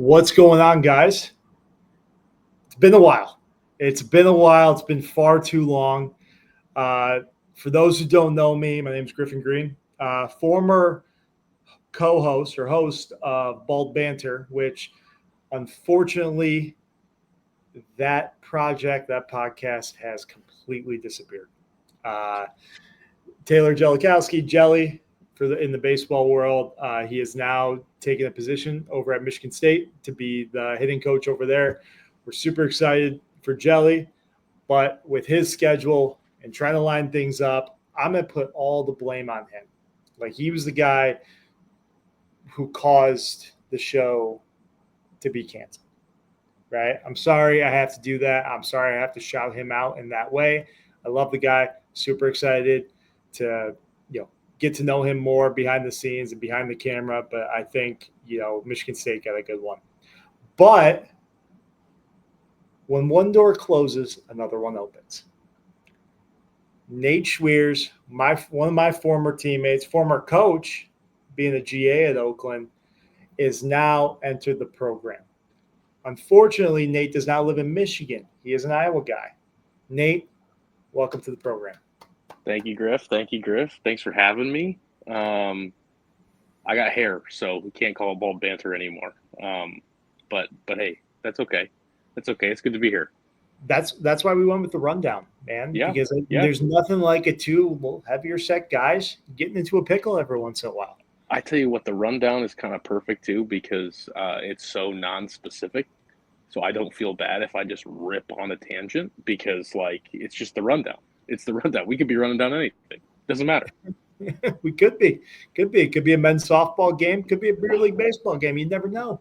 What's going on, guys? It's been a while. It's been far too long. For those who don't know me, my name is Griffin Green, former co-host or host of Bald Banter, which unfortunately that podcast has completely disappeared. Uh, Taylor Jellikowski, Jelly, in the baseball world, he is now taking a position over at Michigan State to be the hitting coach over there. We're super excited for Jelly, but with his schedule and trying to line things up, I'm going to put all the blame on him. Like, he was the guy who caused the show to be canceled, right? I'm sorry I have to do that. I'm sorry I have to shout him out in that way. I love the guy. Super excited to, get to know him more behind the scenes and behind the camera. But I think, Michigan State got a good one. But when one door closes, another one opens. Nate Schweers, one of my former teammates, former coach, being a GA at Oakland, is now entered the program. Unfortunately, Nate does not live in Michigan. He is an Iowa guy. Nate, welcome to the program. Thank you, Griff. Thanks for having me. I got hair, so we can't call it Bald Banter anymore. But hey, that's okay. That's okay. It's good to be here. That's why we went with the rundown, man. Yeah, because there's nothing like a two heavier set guys getting into a pickle every once in a while. I tell you what, the rundown is kind of perfect too because it's so non-specific. So I don't feel bad if I just rip on a tangent because, it's just the rundown. It's the rundown. We could be running down anything. Doesn't matter. We could be. It could be a men's softball game. Could be a beer league baseball game. You never know.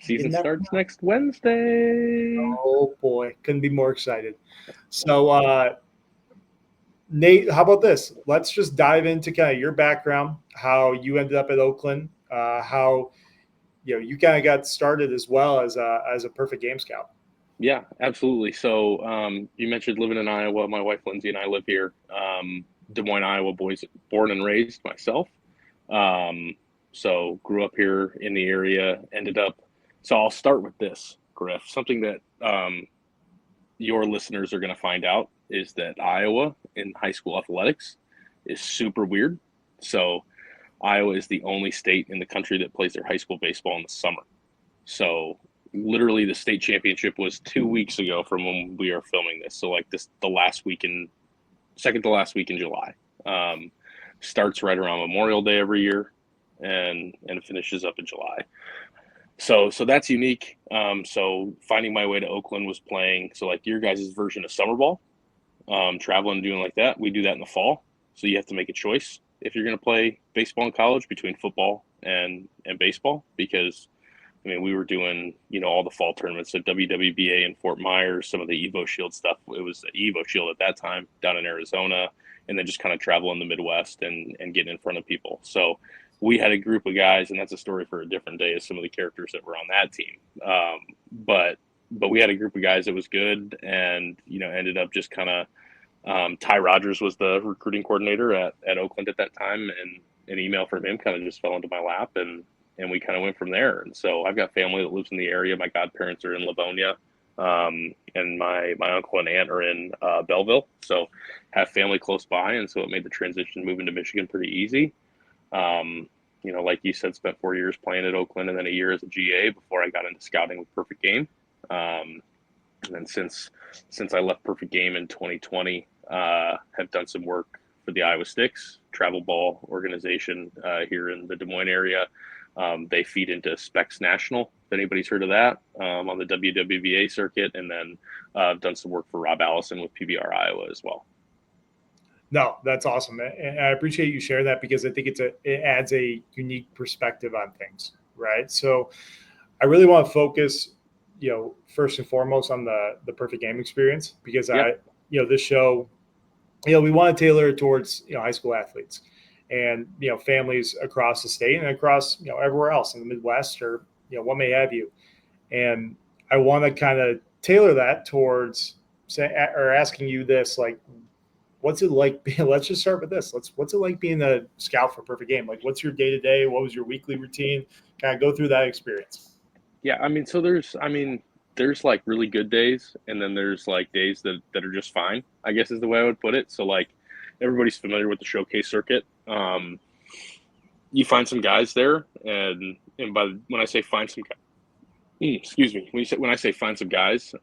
Season starts next Wednesday. Oh, boy. Couldn't be more excited. So, Nate, how about this? Let's just dive into kind of your background, how you ended up at Oakland, how you kind of got started as well as a perfect game scout. Yeah, absolutely. So you mentioned living in Iowa. My wife, Lindsay, and I live here. Des Moines, Iowa, born and raised myself. So grew up here in the area, ended up. So I'll start with this, Griff. Something that your listeners are going to find out is that Iowa in high school athletics is super weird. So Iowa is the only state in the country that plays their high school baseball in the summer. So literally the state championship was 2 weeks ago from when we are filming this. So second to last week in July. Starts right around Memorial Day every year and finishes up in July. So that's unique. So finding my way to Oakland was playing. So like your guys' version of summer ball, traveling and doing like that. We do that in the fall. So you have to make a choice if you're going to play baseball in college between football and baseball, because we were doing, all the fall tournaments at WWBA in Fort Myers, some of the Evo Shield stuff. It was the Evo Shield at that time down in Arizona, and then just kind of travel in the Midwest and getting in front of people. So we had a group of guys, and that's a story for a different day, as some of the characters that were on that team. But we had a group of guys that was good, and, ended up just kind of Ty Rogers was the recruiting coordinator at Oakland at that time, and an email from him kind of just fell into my lap, and we kind of went from there. And so I've got family that lives in the area. My godparents are in Livonia, and my uncle and aunt are in Belleville. So have family close by, and so it made the transition moving to Michigan pretty easy. Like you said, spent 4 years playing at Oakland and then a year as a GA before I got into scouting with Perfect Game. And then since I left Perfect Game in 2020, have done some work for the Iowa Sticks travel ball organization here in the Des Moines area. They feed into Specs National, if anybody's heard of that, on the WWBA circuit. And then I've done some work for Rob Allison with PBR Iowa as well. No, that's awesome. And I appreciate you sharing that because I think it adds a unique perspective on things, right? So I really want to focus, first and foremost on the perfect game experience, because this show, we want to tailor it towards, high school athletes and, families across the state and across, everywhere else in the Midwest or, what may have you. And I want to kind of tailor that towards asking you this, like, what's it like? Let's just start with this. What's it like being a scout for Perfect Game? Like, what's your day-to-day? What was your weekly routine? Kind of go through that experience. Yeah, there's like really good days, and then there's like days that are just fine, I guess is the way I would put it. So like everybody's familiar with the showcase circuit. You find some guys there, and when I say find some excuse me, when I say find some guys,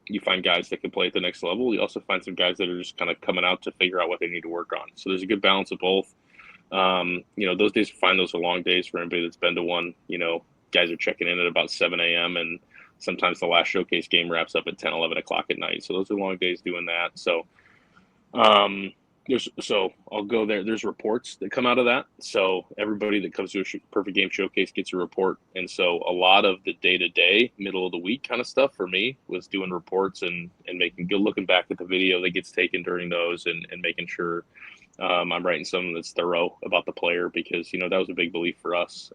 you find guys that can play at the next level. You also find some guys that are just kind of coming out to figure out what they need to work on. So there's a good balance of both. Those days, find those are long days for anybody that's been to one. Guys are checking in at about 7 a.m. and sometimes the last showcase game wraps up at 10, 11 o'clock at night. So those are long days doing that. So um, I'll go there. There's reports that come out of that. So everybody that comes to a perfect game showcase gets a report. And so a lot of the day to day, middle of the week kind of stuff for me was doing reports and making good, looking back at the video that gets taken during those and making sure I'm writing something that's thorough about the player because, that was a big belief for us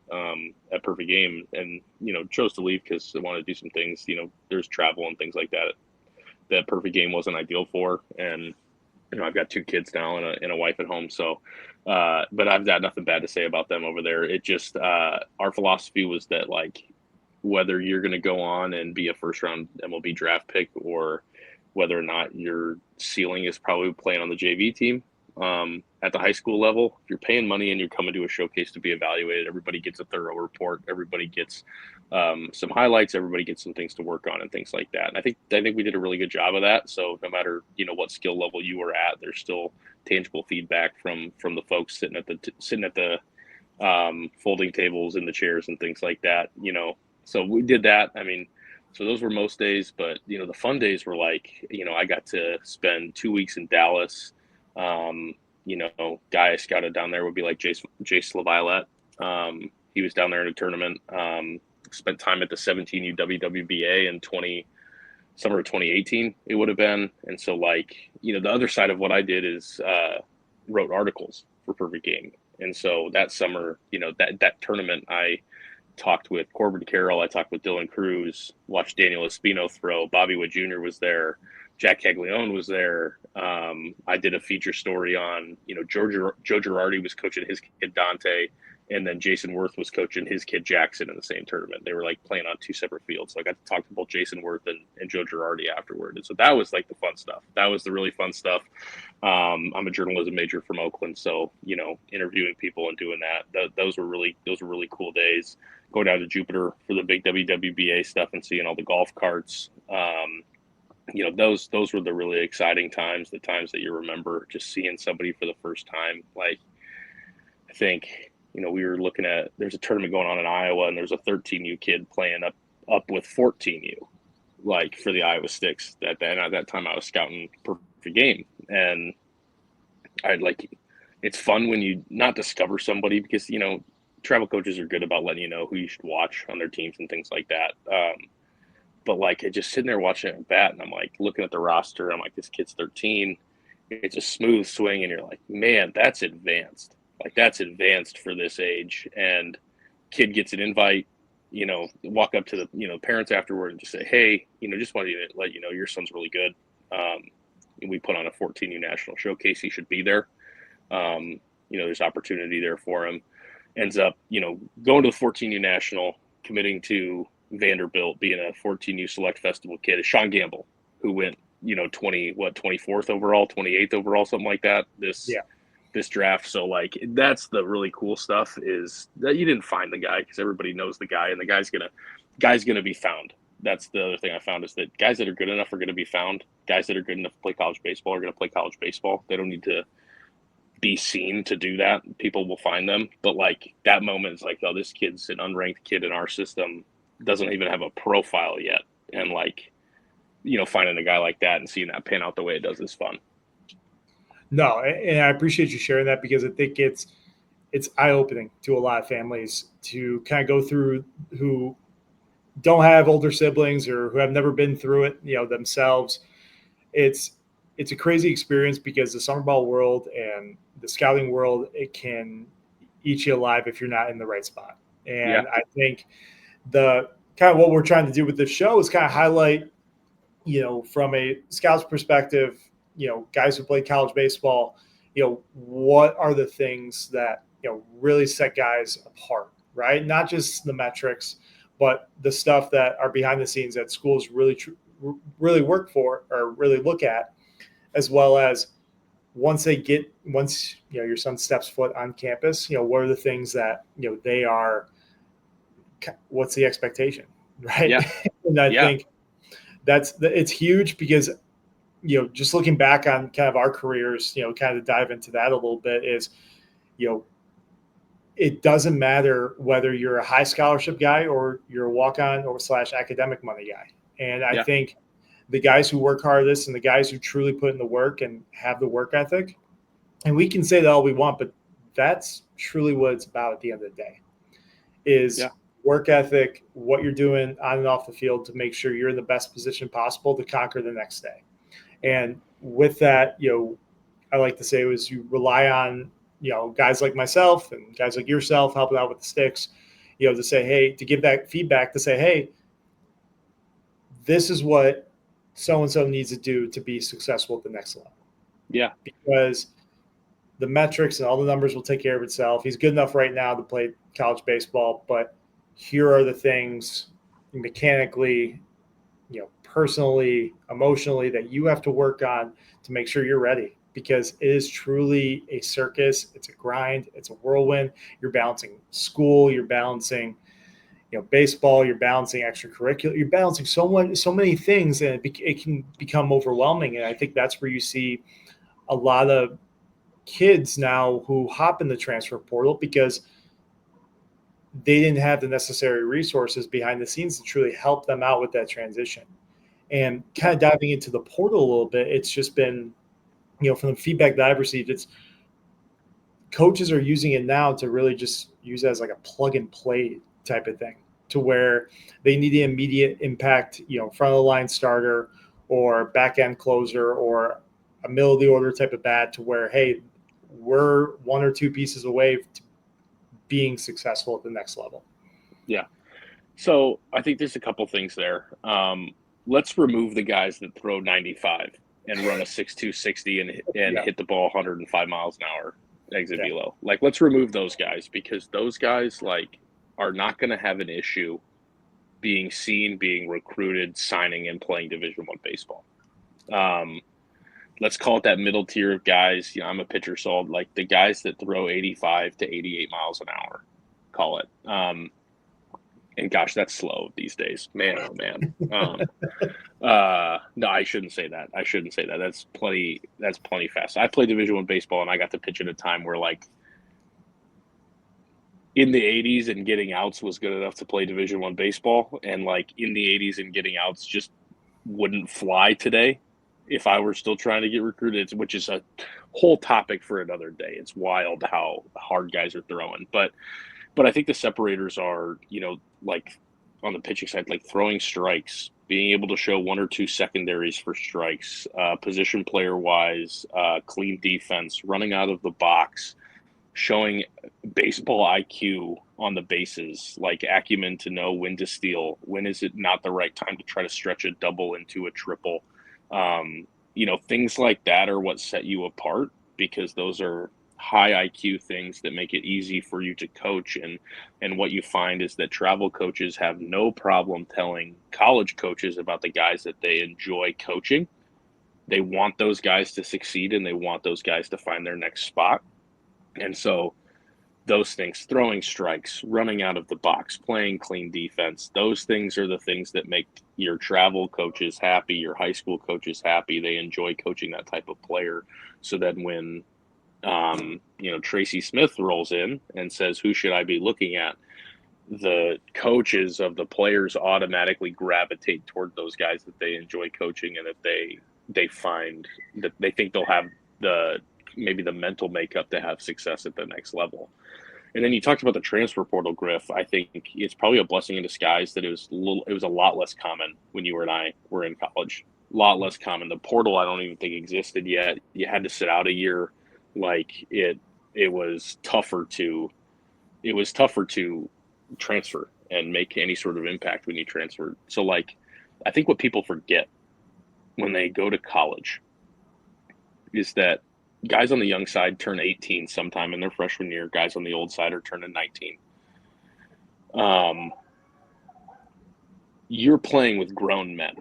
at Perfect Game and, chose to leave because I wanted to do some things, there's travel and things like that Perfect Game wasn't ideal for. And, I've got 2 kids now and a wife at home. So, but I've got nothing bad to say about them over there. It just, our philosophy was that like, whether you're going to go on and be a first round MLB draft pick or whether or not your ceiling is probably playing on the JV team, at the high school level, if you're paying money and you're coming to a showcase to be evaluated, everybody gets a thorough report. Everybody gets some highlights. Everybody gets some things to work on and things like that. And I think we did a really good job of that. So no matter what skill level you were at, there's still tangible feedback from the folks sitting at the folding tables and the chairs and things like that. So we did that. So those were most days, but the fun days were like I got to spend 2 weeks in Dallas. Guy I scouted down there would be like Jace LaViolette. He was down there in a tournament. Spent time at the 17U WWBA in summer of 2018 it would have been. And so like, the other side of what I did is wrote articles for Perfect Game. And so that summer, that tournament, I talked with Corbin Carroll. I talked with Dylan Cruz, watched Daniel Espino throw. Bobby Wood Jr. was there. Jack Caglione was there. I did a feature story on, Joe Girardi was coaching his kid Dante, and then Jason Worth was coaching his kid Jackson in the same tournament. They were like playing on 2 separate fields. So I got to talk to both Jason Worth and Joe Girardi afterward. And so that was like the fun stuff. That was the really fun stuff. I'm a journalism major from Oakland, so interviewing people and doing that. Those were really cool days. Go down to Jupiter for the big WWBA stuff and seeing all the golf carts. Those were the really exciting times, the times that you remember just seeing somebody for the first time. Like, I think, we were looking at, there's a tournament going on in Iowa and there's a 13U kid playing up with 14U, like for the Iowa Sticks. At that time I was scouting Perfect Game. And it's fun when you not discover somebody because, travel coaches are good about letting you know who you should watch on their teams and things like that. But like just sitting there watching it bat and I'm like looking at the roster, I'm like, this kid's 13. It's a smooth swing and you're like, man, that's advanced. Like that's advanced for this age. And kid gets an invite, walk up to the, parents afterward and just say, hey, just wanted to let you know your son's really good. We put on a 14U national showcase. He should be there. There's opportunity there for him. Ends up, going to the 14U national, committing to Vanderbilt, being a 14U select festival kid is Sean Gamble, who went, 24th overall, 28th overall, something like that. This draft. So like, that's the really cool stuff is that you didn't find the guy because everybody knows the guy and the guy's going to be found. That's the other thing I found is that guys that are good enough are going to be found. Guys that are good enough to play college baseball are going to play college baseball. They don't need to be seen to do that. People will find them. But like that moment is like, oh, this kid's an unranked kid in our system, doesn't even have a profile yet. And like, finding a guy like that and seeing that pan out the way it does is fun. No, and I appreciate you sharing that because I think it's eye-opening to a lot of families to kind of go through who don't have older siblings or who have never been through it, themselves. It's a crazy experience because the summer ball world and the scouting world, it can eat you alive if you're not in the right spot. And I think the kind of what we're trying to do with this show is kind of highlight, from a scout's perspective, guys who play college baseball, what are the things that, really set guys apart, right? Not just the metrics, but the stuff that are behind the scenes that schools really work for or really look at, as well as once your son steps foot on campus, what are the things that they are, what's the expectation, right? Yeah. And I think it's huge because just looking back on kind of our careers, kind of dive into that a little bit is, it doesn't matter whether you're a high scholarship guy or you're a walk-on or / academic money guy. And I think the guys who work hardest and the guys who truly put in the work and have the work ethic, and we can say that all we want, but that's truly what it's about at the end of the day, is work ethic, what you're doing on and off the field to make sure you're in the best position possible to conquer the next day. And with that, I like to say is you rely on, guys like myself and guys like yourself helping out with the sticks, to say, hey, to give that feedback, to say, hey, this is what so-and-so needs to do to be successful at the next level. Yeah. Because the metrics and all the numbers will take care of itself. He's good enough right now to play college baseball, but here are the things mechanically, personally, emotionally that you have to work on to make sure you're ready, because it is truly a circus. It's a grind. It's a whirlwind. You're balancing school. You're balancing, baseball. You're balancing extracurricular. You're balancing so many things, and it can become overwhelming. And I think that's where you see a lot of kids now who hop in the transfer portal because they didn't have the necessary resources behind the scenes to truly help them out with that transition. And kind of diving into the portal a little bit, it's just been, from the feedback that I've received, it's coaches are using it now to really just use it as like a plug and play type of thing, to where they need the immediate impact, front of the line starter or back end closer or a middle of the order type of bat, to where, hey, we're one or two pieces away to being successful at the next level. Yeah. So I think there's a couple things there. Let's remove the guys that throw 95 and run a 6.2 60 and hit the ball 105 miles an hour exit velo. Like, let's remove those guys, because those guys are not going to have an issue being seen, being recruited, signing, and playing Division I baseball. Let's call it that middle tier of guys. I'm a pitcher, so like the guys that throw 85 to 88 miles an hour, call it. And gosh, that's slow these days, man. Oh man. No, I shouldn't say that. That's plenty fast. I played Division I baseball, and I got to pitch at a time where, like, in the 80s and getting outs was good enough to play Division I baseball, and like in the 80s and getting outs just wouldn't fly today if I were still trying to get recruited, which is a whole topic for another day. It's wild how hard guys are throwing, but I think the separators are, like on the pitching side, like throwing strikes, being able to show one or two secondaries for strikes, position player wise, clean defense, running out of the box, showing baseball IQ on the bases, like acumen to know when to steal, when is it not the right time to try to stretch a double into a triple. Things like that are what set you apart, because those are high IQ things that make it easy for you to coach. And what you find is that travel coaches have no problem telling college coaches about the guys that they enjoy coaching. They want those guys to succeed, and they want those guys to find their next spot. And so those things, throwing strikes, running out of the box, playing clean defense, those things are the things that make your travel coaches happy, your high school coaches happy. They enjoy coaching that type of player. So that when Tracy Smith rolls in and says, who should I be looking at? The coaches of the players automatically gravitate toward those guys that they enjoy coaching, and that they find that they think they'll have maybe the mental makeup to have success at the next level. And then you talked about the transfer portal, Griff. I think it's probably a blessing in disguise that it was a lot less common when you and I were in college. A lot less common. The portal, I don't even think existed yet. You had to sit out a year. Like it was tougher to transfer and make any sort of impact when you transferred. So, like, I think what people forget when they go to college is that guys on the young side turn 18 sometime in their freshman year. Guys on the old side are turning 19. you're playing with grown men.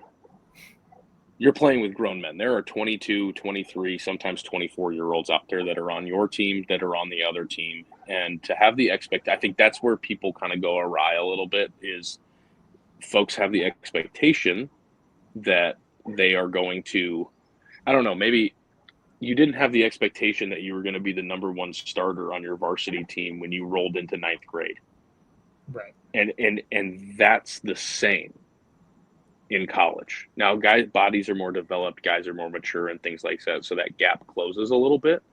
You're playing with grown men. There are 22, 23, sometimes 24-year-olds out there that are on your team, that are on the other team. And to have the I think that's where people kind of go awry a little bit, is folks have the expectation that they are going to, I don't know, maybe you didn't have the expectation that you were going to be the number one starter on your varsity team when you rolled into ninth grade. Right. And that's the same in college. Now, guys' bodies are more developed, guys are more mature and things like that, so that gap closes a little bit.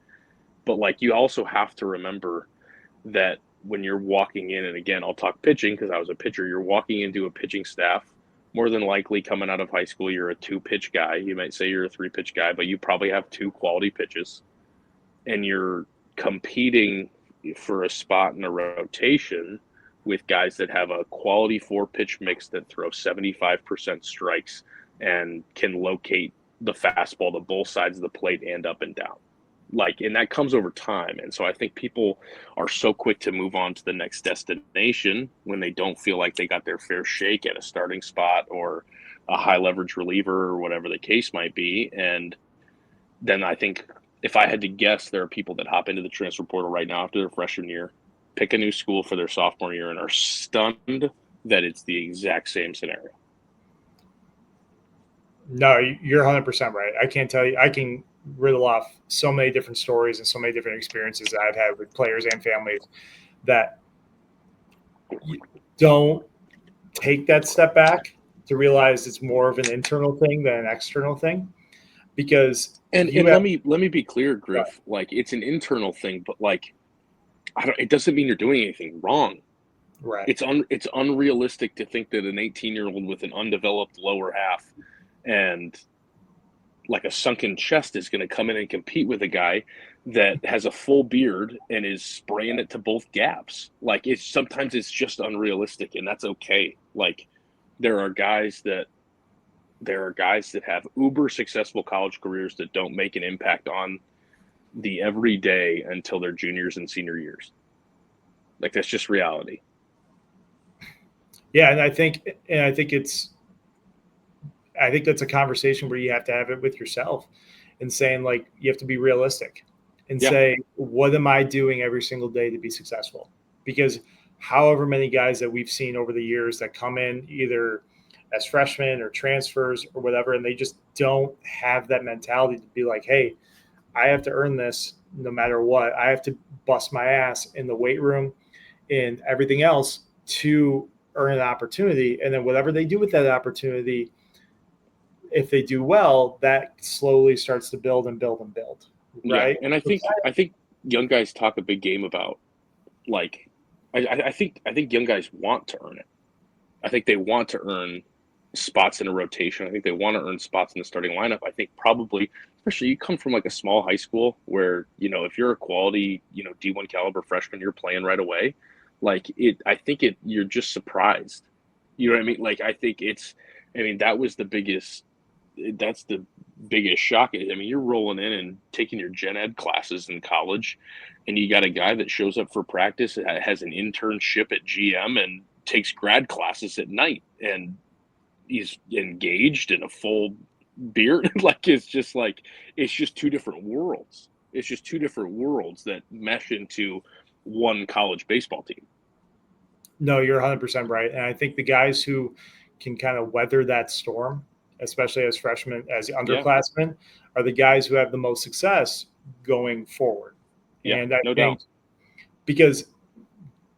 But like, you also have to remember that when you're walking in, and again, I'll talk pitching because I was a pitcher, you're walking into a pitching staff. More than likely, coming out of high school, you're a 2-pitch guy. You might say you're a 3-pitch guy, but you probably have 2 quality pitches. And you're competing for a spot in a rotation with guys that have a quality 4-pitch mix that throw 75% strikes and can locate the fastball to both sides of the plate and up and down. Like, and that comes over time. And so I think people are so quick to move on to the next destination when they don't feel like they got their fair shake at a starting spot or a high leverage reliever or whatever the case might be. And then I think, if I had to guess, there are people that hop into the transfer portal right now after their freshman year, pick a new school for their sophomore year, and are stunned that it's the exact same scenario. No, you're 100% right. I can't tell you. I can riddle off so many different stories and so many different experiences that I've had with players and families that don't take that step back to realize it's more of an internal thing than an external thing. Because let me be clear, Griff. Like, it's an internal thing, but like, it doesn't mean you're doing anything wrong. Right. It's unrealistic to think that an 18-year-old with an undeveloped lower half and like a sunken chest is going to come in and compete with a guy that has a full beard and is spraying it to both gaps. Like, sometimes it's just unrealistic, and that's okay. Like, there are guys that have uber successful college careers that don't make an impact on the everyday until their juniors and senior years. Like, that's just reality. Yeah, and I think that's a conversation where you have to have it with yourself and saying, like, you have to be realistic and say, what am I doing every single day to be successful? Because however many guys that we've seen over the years that come in either as freshmen or transfers or whatever, and they just don't have that mentality to be like, hey, I have to earn this no matter what. I have to bust my ass in the weight room and everything else to earn an opportunity. And then whatever they do with that opportunity, if they do well, that slowly starts to build and build and build. Right. Yeah. And I think young guys talk a big game about, like, I think young guys want to earn it. I think they want to earn spots in a rotation. I think they want to earn spots in the starting lineup. I think probably, especially you come from like a small high school where, if you're a quality, D1 caliber freshman, you're playing right away. Like, you're just surprised. You know what I mean? Like, that's the biggest shock. I mean, you're rolling in and taking your gen ed classes in college, and you got a guy that shows up for practice, has an internship at GM, and takes grad classes at night, and he's engaged in a full beard. Like, it's just two different worlds. It's just two different worlds that mesh into one college baseball team. No, you're 100% right. And I think the guys who can kind of weather that storm, especially as freshmen, as underclassmen, are the guys who have the most success going forward. Yeah, and I no think doubt. Because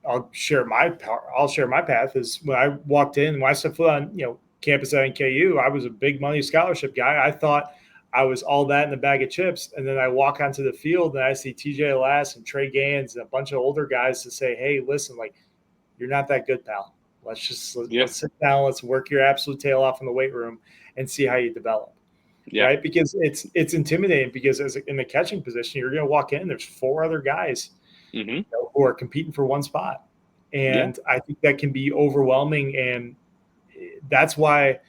I'll share my path is when I walked in, when I stepped foot on campus at NKU, I was a big money scholarship guy. I thought I was all that in a bag of chips. And then I walk onto the field and I see TJ Lass and Trey Gans and a bunch of older guys to say, hey, listen, like, you're not that good, pal. Let's sit down. Let's work your absolute tail off in the weight room and see how you develop. Yeah. Right. Because it's intimidating, because in the catching position, you're going to walk in, there's 4 other guys who are competing for one spot. And I think that can be overwhelming. And that's why,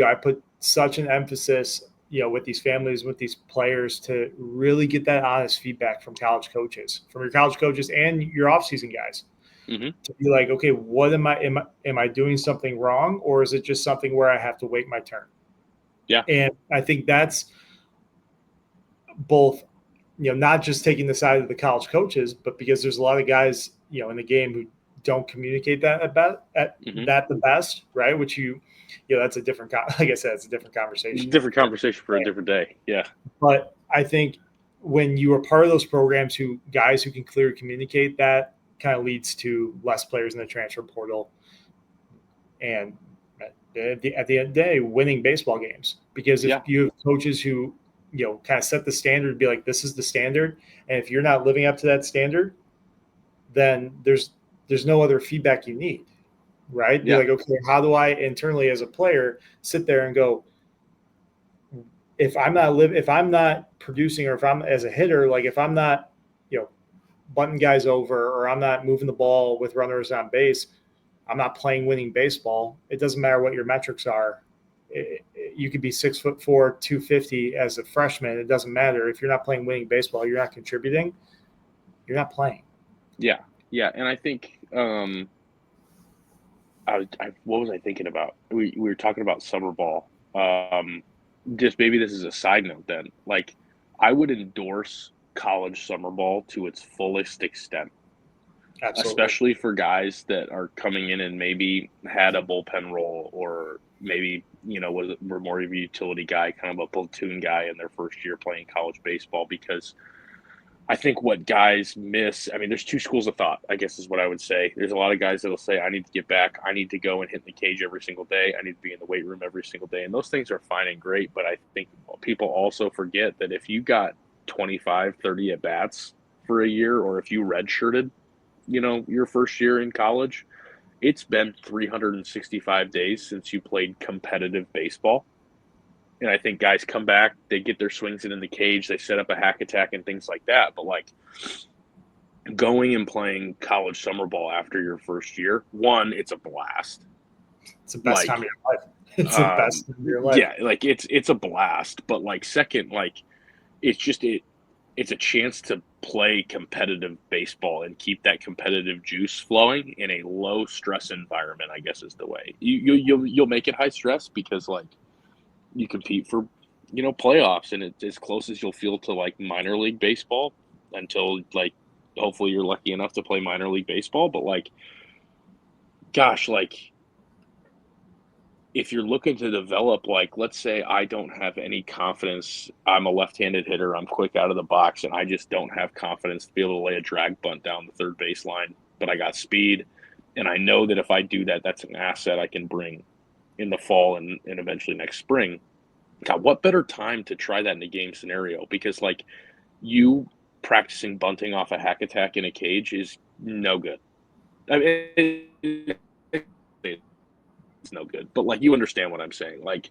I put such an emphasis, with these families, with these players, to really get that honest feedback from college coaches, from your college coaches and your off-season guys. to be like, okay, what am I doing something wrong, or is it just something where I have to wait my turn? Yeah. And I think that's both, not just taking the side of the college coaches, but because there's a lot of guys, in the game who don't communicate that that the best, right? Which that's a different, like I said, it's a different conversation. Different conversation for a different day. Yeah. But I think when you are part of those programs guys who can clearly communicate, that kind of leads to less players in the transfer portal. And at the end of the day, winning baseball games. Because if you have coaches who, kind of set the standard, be like, this is the standard. And if you're not living up to that standard, then there's no other feedback you need, right? Be like, okay, how do I internally as a player sit there and go, if I'm not producing, or if I'm as a hitter, like if I'm not, butting guys over, or I'm not moving the ball with runners on base, I'm not playing winning baseball. It doesn't matter what your metrics are. You could be 6'4", 250 as a freshman. It doesn't matter. If you're not playing winning baseball, you're not contributing, you're not playing. Yeah. Yeah. And I think, what was I thinking about? We were talking about summer ball. Just maybe this is a side note then. Like, I would endorse college summer ball to its fullest extent. Absolutely. Especially for guys that are coming in and maybe had a bullpen role, or maybe, were more of a utility guy, kind of a platoon guy in their first year playing college baseball. Because I think what guys miss, there's two schools of thought, I guess is what I would say. There's a lot of guys that'll say, I need to get back. I need to go and hit the cage every single day. I need to be in the weight room every single day. And those things are fine and great. But I think people also forget that if you got 25, 30 at-bats for a year, or if you redshirted, your first year in college, it's been 365 days since you played competitive baseball. And I think guys come back, they get their swings in the cage, they set up a hack attack and things like that. But like, going and playing college summer ball after your first year, one, it's a blast. It's the best time of your life. It's the best time of your life. Yeah, like it's a blast. But like, second, like, it's a chance to play competitive baseball and keep that competitive juice flowing in a low stress environment, I guess is the way. You'll make it high stress because like you compete for, playoffs, and it's as close as you'll feel to like minor league baseball until like hopefully you're lucky enough to play minor league baseball. But like, gosh, like, if you're looking to develop, like, let's say I don't have any confidence, I'm a left-handed hitter, I'm quick out of the box, and I just don't have confidence to be able to lay a drag bunt down the third baseline, but I got speed, and I know that if I do that, that's an asset I can bring in the fall and eventually next spring. God, what better time to try that in a game scenario? Because like, you practicing bunting off a hack attack in a cage is no good. It's no good, but like, you understand what I'm saying. Like,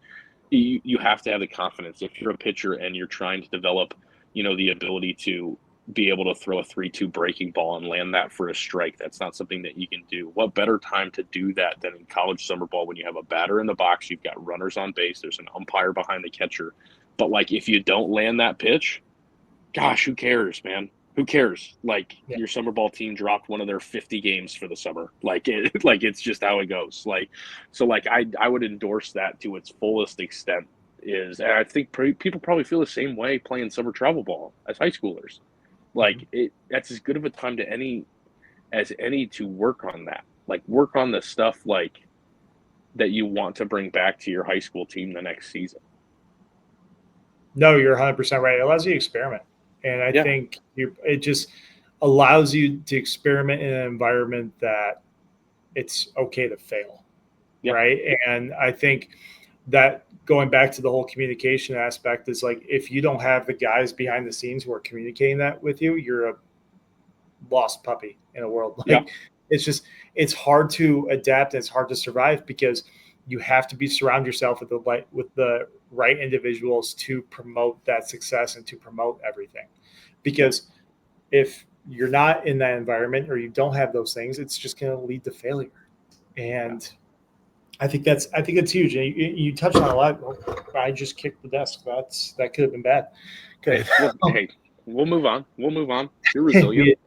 you have to have the confidence if you're a pitcher and you're trying to develop, the ability to be able to throw a 3-2 breaking ball and land that for a strike. That's not something that you can do. What better time to do that than in college summer ball, when you have a batter in the box, you've got runners on base, there's an umpire behind the catcher. But like, if you don't land that pitch, gosh, who cares, man? Who cares? Like, your summer ball team dropped one of their 50 games for the summer. Like, it's just how it goes. Like, so like, I would endorse that to its fullest extent. And I think people probably feel the same way playing summer travel ball as high schoolers. Like, that's as good of a time as any to work on that. Like, work on the stuff like that you want to bring back to your high school team the next season. No, you're 100% right. It allows you to experiment. And I think it just allows you to experiment in an environment that it's okay to fail, right? And I think that, going back to the whole communication aspect, is like, if you don't have the guys behind the scenes who are communicating that with you, you're a lost puppy in a world. Like, it's hard to adapt and it's hard to survive, because you have to surround yourself with the right individuals to promote that success and to promote everything. Because if you're not in that environment, or you don't have those things, it's just going to lead to failure. And I think that's huge. And you touched on a lot. I just kicked the desk. That could have been bad. Okay. Hey, we'll move on. You're resilient.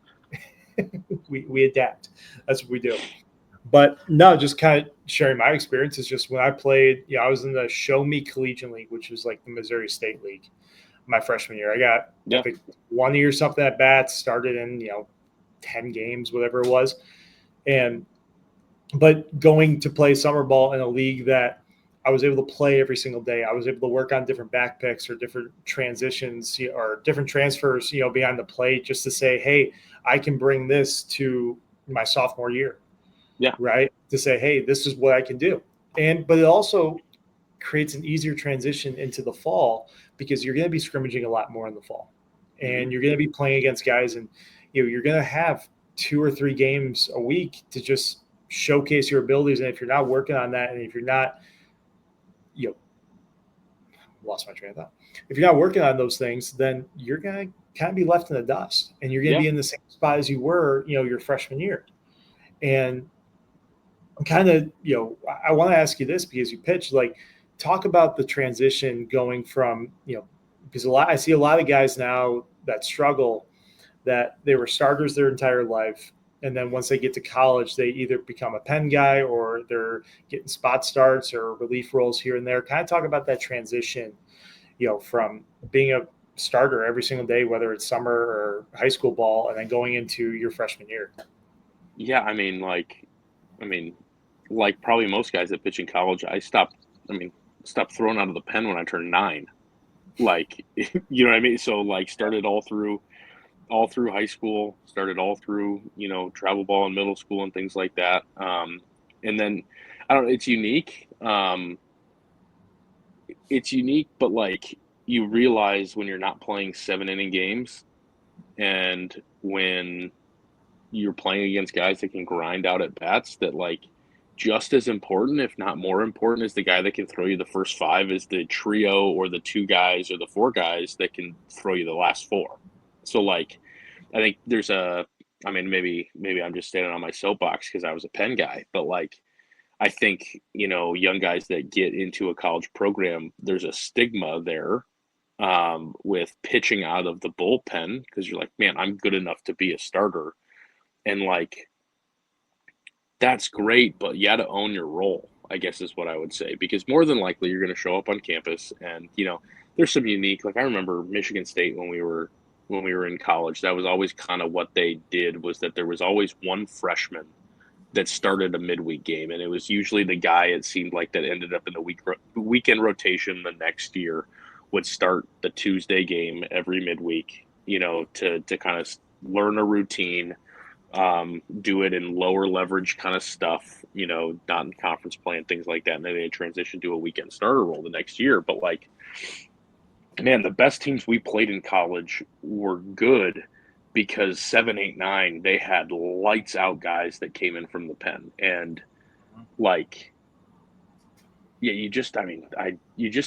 we adapt. That's what we do. But no, just kind of sharing my experience is just when I played, I was in the Show Me Collegiate League, which was like the Missouri State League my freshman year. I got, I Yeah. think, 20 or something at bats, started in, 10 games, whatever it was. And, but going to play summer ball in a league that I was able to play every single day, I was able to work on different back picks or different transitions, or different transfers, behind the plate, just to say, hey, I can bring this to my sophomore year. Yeah. Right. To say, hey, this is what I can do. But it also creates an easier transition into the fall because you're going to be scrimmaging a lot more in the fall, and you're going to be playing against guys, and you're going to have 2 or 3 games a week to just showcase your abilities. And if you're not working on that, and if you're not, you know, lost my train of thought. If you're not working on those things, then you're going to kind of be left in the dust, and you're going to Yeah. be in the same spot as you were, your freshman year. And kind of, I want to ask you this because you pitched, like, talk about the transition going from, because I see a lot of guys now that struggle, that they were starters their entire life. And then once they get to college, they either become a pen guy or they're getting spot starts or relief roles here and there. Kind of talk about that transition, from being a starter every single day, whether it's summer or high school ball, and then going into your freshman year. Yeah. Like probably most guys that pitch in college, stopped throwing out of the pen when I turned 9. Like, you know what I mean? So like started all through high school, started all through, travel ball in middle school and things like that. And then I don't know, it's unique, but like you realize when you're not playing 7 inning games and when you're playing against guys that can grind out at bats, that like just as important, if not more important, is the guy that can throw you the first 5 is the trio or the 2 guys or the 4 guys that can throw you the last 4. So like I think maybe I'm just standing on my soapbox because I was a pen guy, but like I think, young guys that get into a college program, there's a stigma there with pitching out of the bullpen because you're like, man, I'm good enough to be a starter. And like, that's great, but you got to own your role, I guess is what I would say, because more than likely you're going to show up on campus and, there's some unique, like I remember Michigan State when we were in college, that was always kind of what they did was that there was always one freshman that started a midweek game. And it was usually the guy, it seemed like, that ended up in the weekend rotation the next year would start the Tuesday game every midweek, to kind of learn a routine, do it in lower leverage kind of stuff, not in conference play and things like that. And then they transition to a weekend starter role the next year. But like, man, the best teams we played in college were good because 7, 8, 9, they had lights out guys that came in from the pen. And like, yeah, you just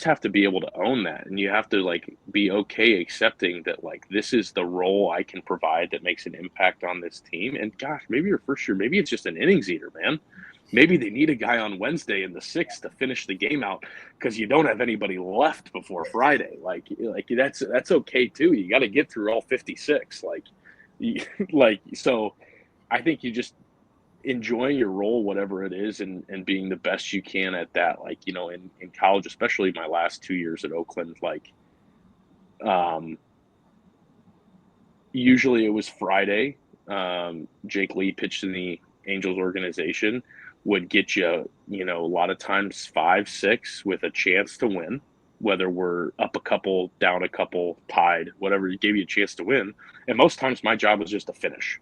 have to be able to own that. And you have to like be okay accepting that like this is the role I can provide that makes an impact on this team. And gosh, maybe your first year, maybe it's just an innings eater, man. Maybe they need a guy on Wednesday in the 6th to finish the game out because you don't have anybody left before Friday. Like that's okay too. You got to get through all 56. So I think you just enjoying your role, whatever it is, and being the best you can at that. Like, in college, especially my last 2 years at Oakland, like, usually it was Friday. Jake Lee pitched in the Angels organization would get you, a lot of times 5, 6 with a chance to win, whether we're up a couple, down a couple, tied, whatever, it gave you a chance to win. And most times my job was just to finish.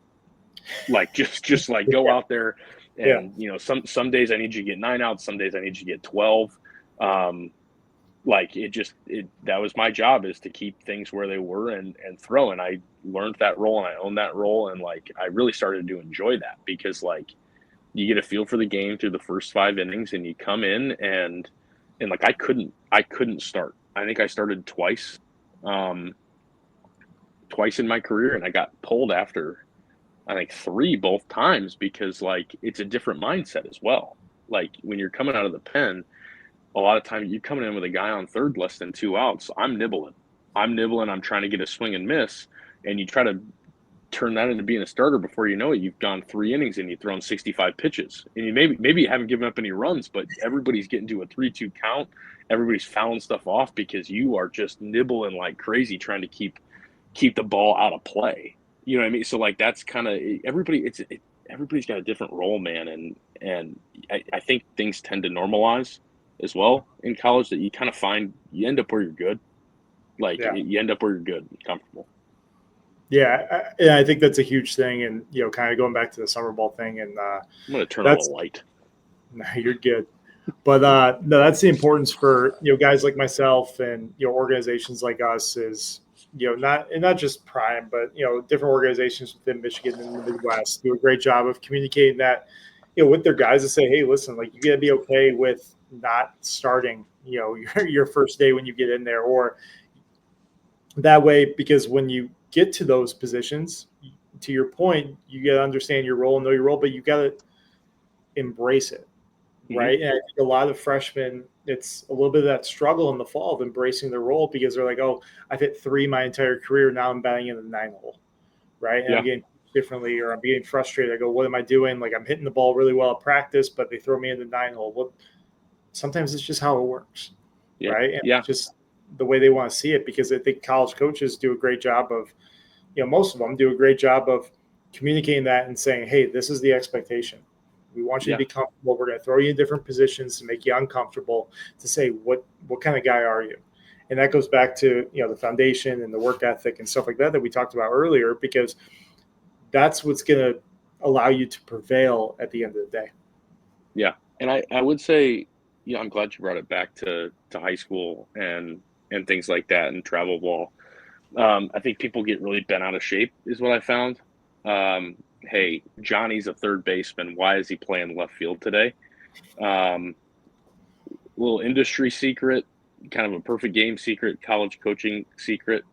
Like just like go out there and some days I need you to get 9 outs, some days I need you to get 12. Like that was my job, is to keep things where they were and throw. And I learned that role and I owned that role. And like, I really started to enjoy that because like you get a feel for the game through the first 5 innings and you come in and like, I couldn't start. I think I started twice in my career and I got pulled after, I think 3 both times because like, it's a different mindset as well. Like when you're coming out of the pen, a lot of times you're coming in with a guy on third less than 2 outs. I'm nibbling. I'm trying to get a swing and miss. And you try to turn that into being a starter. Before you know it, you've gone 3 innings and you've thrown 65 pitches. And you maybe you haven't given up any runs, but everybody's getting to a 3-2 count. Everybody's fouling stuff off because you are just nibbling like crazy trying to keep the ball out of play. You know what I mean? So like that's kind of everybody's got a different role, man, and I think things tend to normalize as well in college, that you kind of find you end up where you're good. Like you end up where you're good and comfortable. Yeah, I think that's a huge thing, and kind of going back to the summer ball thing, and I'm gonna turn on the light. No, you're good, but no, that's the importance for guys like myself and organizations like us is not just Prime, but different organizations within Michigan and the Midwest do a great job of communicating that with their guys to say, hey, listen, like you got to be okay with not starting your first day when you get in there, or that way, because when you get to those positions, to your point, you got to understand your role and know your role, but you got to embrace it, right? And I think a lot of freshmen, it's a little bit of that struggle in the fall of embracing their role, because they're like, oh, I've hit 3 my entire career. Now I'm batting in the 9 hole, right? And I'm getting differently, or I'm getting frustrated. I go, what am I doing? Like I'm hitting the ball really well at practice, but they throw me in the 9 hole. Well, sometimes it's just how it works, right? And it's just the way they want to see it, because I think college coaches do a great job of, most of them do a great job of communicating that and saying, hey, this is the expectation. We want you to be comfortable. We're going to throw you in different positions to make you uncomfortable, to say, what kind of guy are you? And that goes back to, the foundation and the work ethic and stuff like that we talked about earlier, because that's what's going to allow you to prevail at the end of the day. Yeah. And I would say, I'm glad you brought it back to high school and things like that, and travel ball. I think people get really bent out of shape is what I found. Hey, Johnny's a third baseman. Why is he playing left field today? Little industry secret, kind of a perfect game secret, college coaching secret.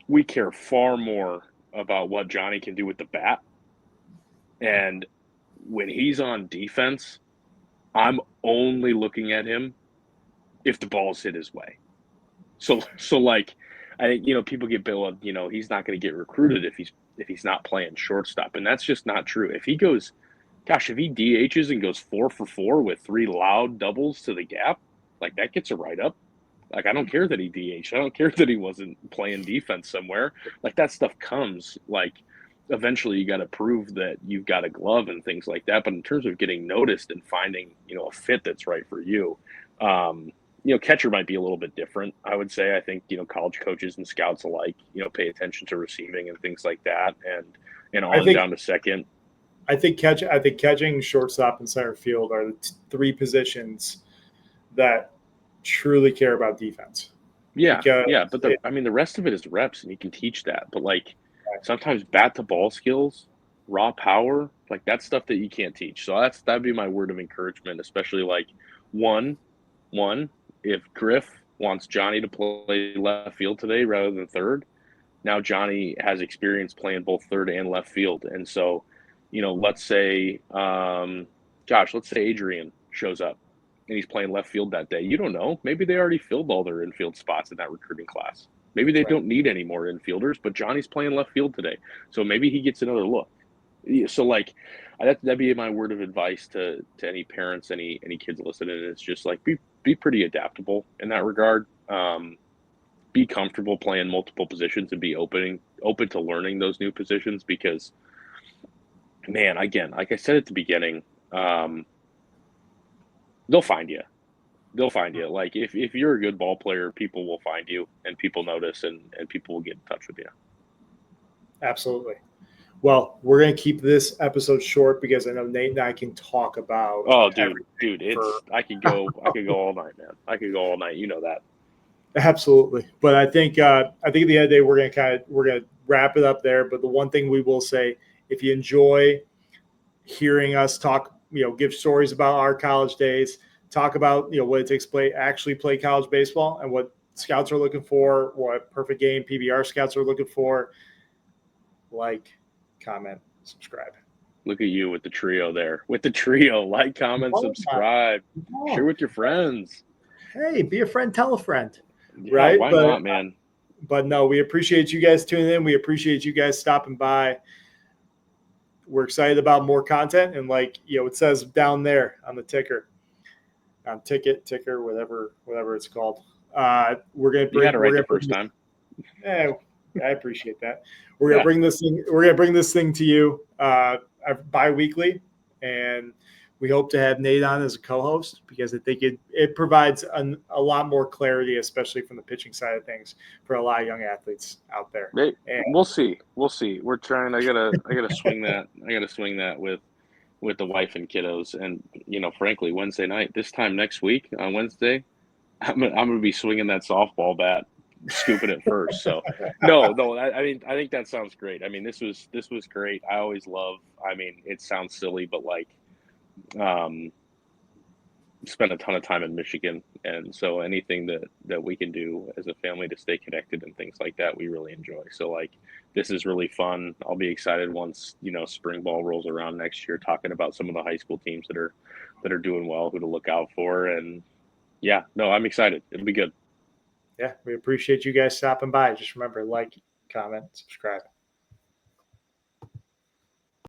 We care far more about what Johnny can do with the bat. And when he's on defense, I'm only looking at him if the ball's hit his way. So like, I think, people get billed, he's not going to get recruited if he's not playing shortstop. And that's just not true. If he DHs and goes 4 for 4 with 3 loud doubles to the gap, like that gets a write-up. Like, I don't care that he DH'd. I don't care that he wasn't playing defense somewhere. Like, that stuff comes. Like, eventually you got to prove that you've got a glove and things like that. But in terms of getting noticed and finding, a fit that's right for you, catcher might be a little bit different, I would say. I think, college coaches and scouts alike, pay attention to receiving and things like that, and on down to second. I think catching, shortstop, and center field are the 3 positions that truly care about defense. Yeah, but the rest of it is reps, and you can teach that. But like sometimes bat to ball skills, raw power, like that's stuff that you can't teach. So that'd be my word of encouragement, especially like one, if Griff wants Johnny to play left field today rather than third, now Johnny has experience playing both third and left field. And so, let's say Adrian shows up and he's playing left field that day. You don't know. Maybe they already filled all their infield spots in that recruiting class. Maybe they don't need any more infielders, but Johnny's playing left field today. So maybe he gets another look. So like that'd be my word of advice to any parents, any kids listening. It's just like be pretty adaptable in that regard. Be comfortable playing multiple positions and be open to learning those new positions, because man, again, like I said at the beginning, they'll find you. Like if you're a good ball player, people will find you and people notice and people will get in touch with you. Absolutely. Well, we're going to keep this episode short because I know Nate and I can talk about. Oh, dude, I could go all night, man. I could go all night. You know that. Absolutely. But I think at the end of the day, we're going to wrap it up there. But the one thing we will say, if you enjoy hearing us talk, give stories about our college days, talk about, what it takes to actually play college baseball and what scouts are looking for, what perfect game PBR scouts are looking for, like, comment, subscribe. Look at you with the trio there. With the trio, like, comment, subscribe, share with your friends. Hey, be a friend, tell a friend. Yeah, right? Why not, man? But no, we appreciate you guys tuning in. We appreciate you guys stopping by. We're excited about more content, and like it says down there on the ticker, on ticker, whatever it's called. We're gonna bring. You had it right the first time. Yeah, I appreciate that. We're gonna bring this thing. We're gonna bring this thing to you bi-weekly, and we hope to have Nate on as a co-host because I think it provides a lot more clarity, especially from the pitching side of things, for a lot of young athletes out there. We'll see. We're trying. I gotta swing that. I gotta swing that with the wife and kiddos. And frankly, Wednesday night, this time next week on Wednesday, I'm gonna be swinging that softball bat, scooping it first. So no, I mean, I think that sounds great. I mean, this was great. I always love. I mean, it sounds silly, but like, spent a ton of time in Michigan, and so anything that we can do as a family to stay connected and things like that, we really enjoy. So like, this is really fun. I'll be excited once spring ball rolls around next year, talking about some of the high school teams that are doing well, who to look out for, and yeah, no, I'm excited. It'll be good. Yeah, we appreciate you guys stopping by. Just remember, like, comment, subscribe.